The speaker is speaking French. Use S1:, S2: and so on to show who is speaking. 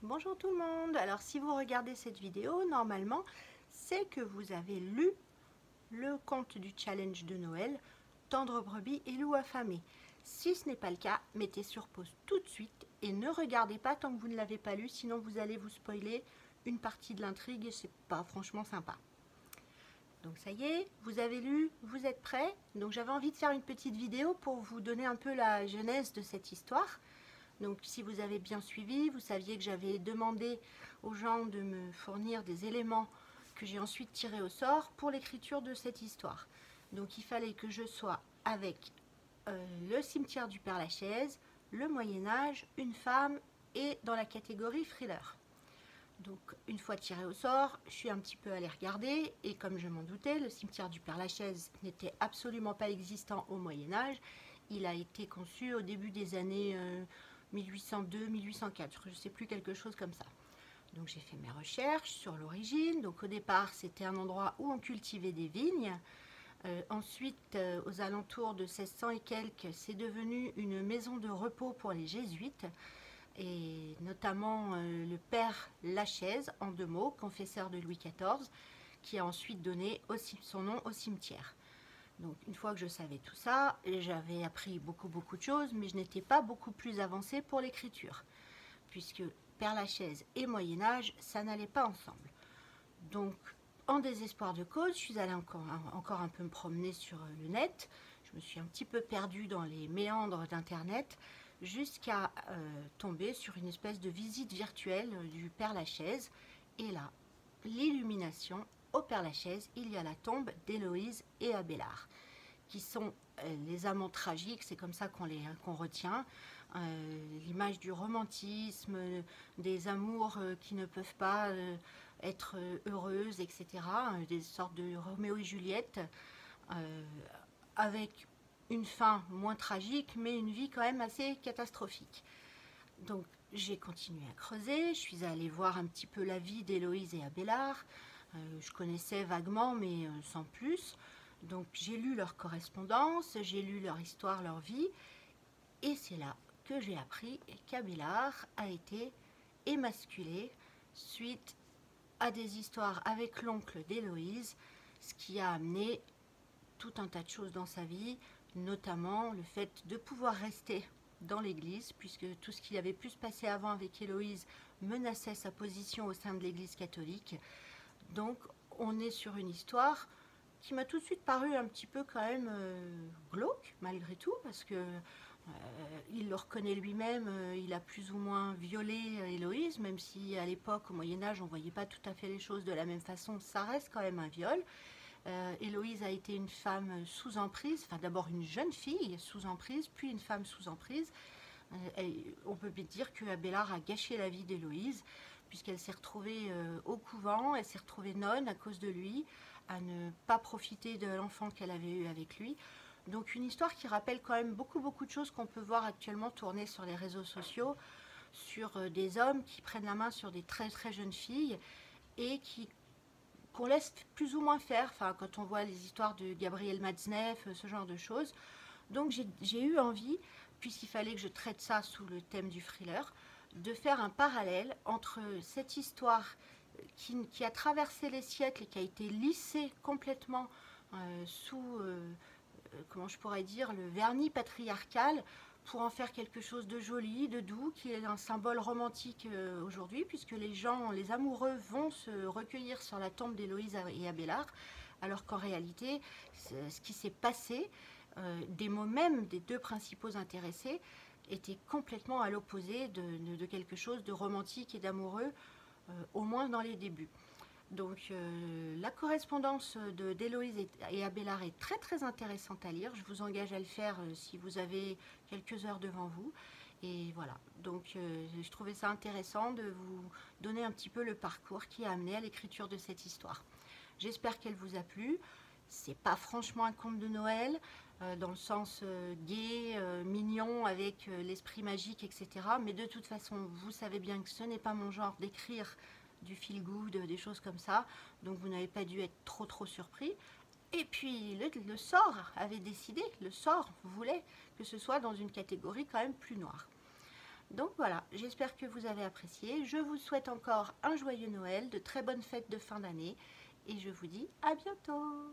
S1: Bonjour tout le monde. Alors si vous regardez cette vidéo, normalement, c'est que vous avez lu le conte du challenge de Noël, Tendre brebis et loup affamé. Si ce n'est pas le cas, mettez sur pause tout de suite et ne regardez pas tant que vous ne l'avez pas lu, sinon vous allez vous spoiler une partie de l'intrigue et c'est pas franchement sympa. Donc ça y est, vous avez lu, vous êtes prêts. Donc j'avais envie de faire une petite vidéo pour vous donner un peu la genèse de cette histoire. Donc si vous avez bien suivi, vous saviez que j'avais demandé aux gens de me fournir des éléments que j'ai ensuite tirés au sort pour l'écriture de cette histoire. Donc il fallait que je sois avec le cimetière du Père-Lachaise, le Moyen-Âge, une femme et dans la catégorie thriller. Donc une fois tiré au sort, je suis un petit peu allée regarder et comme je m'en doutais, le cimetière du Père-Lachaise n'était absolument pas existant au Moyen-Âge. Il a été conçu au début des années 1802-1804, je ne sais plus, quelque chose comme ça. Donc j'ai fait mes recherches sur l'origine. Donc au départ, c'était un endroit où on cultivait des vignes. Ensuite, aux alentours de 1600 et quelques, c'est devenu une maison de repos pour les jésuites, et notamment le père Lachaise, en deux mots, confesseur de Louis XIV, qui a ensuite donné aussi son nom au cimetière. Donc une fois que je savais tout ça, j'avais appris beaucoup de choses, mais je n'étais pas beaucoup plus avancée pour l'écriture, puisque Père Lachaise et Moyen-Âge, ça n'allait pas ensemble. Donc en désespoir de cause, je suis allée encore un peu me promener sur le net. Je me suis un petit peu perdue dans les méandres d'internet jusqu'à tomber sur une espèce de visite virtuelle du Père Lachaise. Et là, l'illumination. Au Père Lachaise, il y a la tombe d'Héloïse et Abélard, qui sont les amants tragiques, c'est comme ça qu'on retient, l'image du romantisme, des amours qui ne peuvent pas être heureuses, etc., des sortes de Roméo et Juliette, avec une fin moins tragique, mais une vie quand même assez catastrophique. Donc j'ai continué à creuser, je suis allée voir un petit peu la vie d'Héloïse et Abélard. Je connaissais vaguement, mais sans plus. Donc j'ai lu leur correspondance, j'ai lu leur histoire, leur vie, et c'est là que j'ai appris qu'Abélard a été émasculé suite à des histoires avec l'oncle d'Héloïse, ce qui a amené tout un tas de choses dans sa vie, notamment le fait de pouvoir rester dans l'église, puisque tout ce qui avait pu se passer avant avec Héloïse menaçait sa position au sein de l'église catholique. Donc on est sur une histoire qui m'a tout de suite paru un petit peu quand même glauque, malgré tout, parce que il le reconnaît lui-même, il a plus ou moins violé Héloïse, même si à l'époque, au Moyen-Âge, on ne voyait pas tout à fait les choses de la même façon, ça reste quand même un viol. Héloïse a été une femme sous emprise, enfin d'abord une jeune fille sous emprise, puis une femme sous emprise. On peut dire que Abélard a gâché la vie d'Héloïse, puisqu'elle s'est retrouvée au couvent, elle s'est retrouvée nonne à cause de lui, à ne pas profiter de l'enfant qu'elle avait eu avec lui. Donc une histoire qui rappelle quand même beaucoup de choses qu'on peut voir actuellement tourner sur les réseaux sociaux, sur des hommes qui prennent la main sur des très jeunes filles et qu'on laisse plus ou moins faire, enfin, quand on voit les histoires de Gabriel Matzneff, ce genre de choses. Donc j'ai eu envie, puisqu'il fallait que je traite ça sous le thème du thriller, de faire un parallèle entre cette histoire qui a traversé les siècles et qui a été lissée complètement sous, comment je pourrais dire, le vernis patriarcal, pour en faire quelque chose de joli, de doux, qui est un symbole romantique aujourd'hui, puisque les amoureux vont se recueillir sur la tombe d'Héloïse et Abélard, alors qu'en réalité, ce qui s'est passé, des mots même des deux principaux intéressés, était complètement à l'opposé de quelque chose de romantique et d'amoureux, au moins dans les débuts. Donc la correspondance d'Héloïse et Abélard est très intéressante à lire. Je vous engage à le faire si vous avez quelques heures devant vous. Et voilà, donc je trouvais ça intéressant de vous donner un petit peu le parcours qui a amené à l'écriture de cette histoire. J'espère qu'elle vous a plu. C'est pas franchement un conte de Noël, dans le sens gai, mignon, avec l'esprit magique, etc. Mais de toute façon, vous savez bien que ce n'est pas mon genre d'écrire du feel good, des choses comme ça. Donc vous n'avez pas dû être trop surpris. Et puis le sort avait décidé, le sort voulait que ce soit dans une catégorie quand même plus noire. Donc voilà, j'espère que vous avez apprécié. Je vous souhaite encore un joyeux Noël, de très bonnes fêtes de fin d'année et je vous dis à bientôt.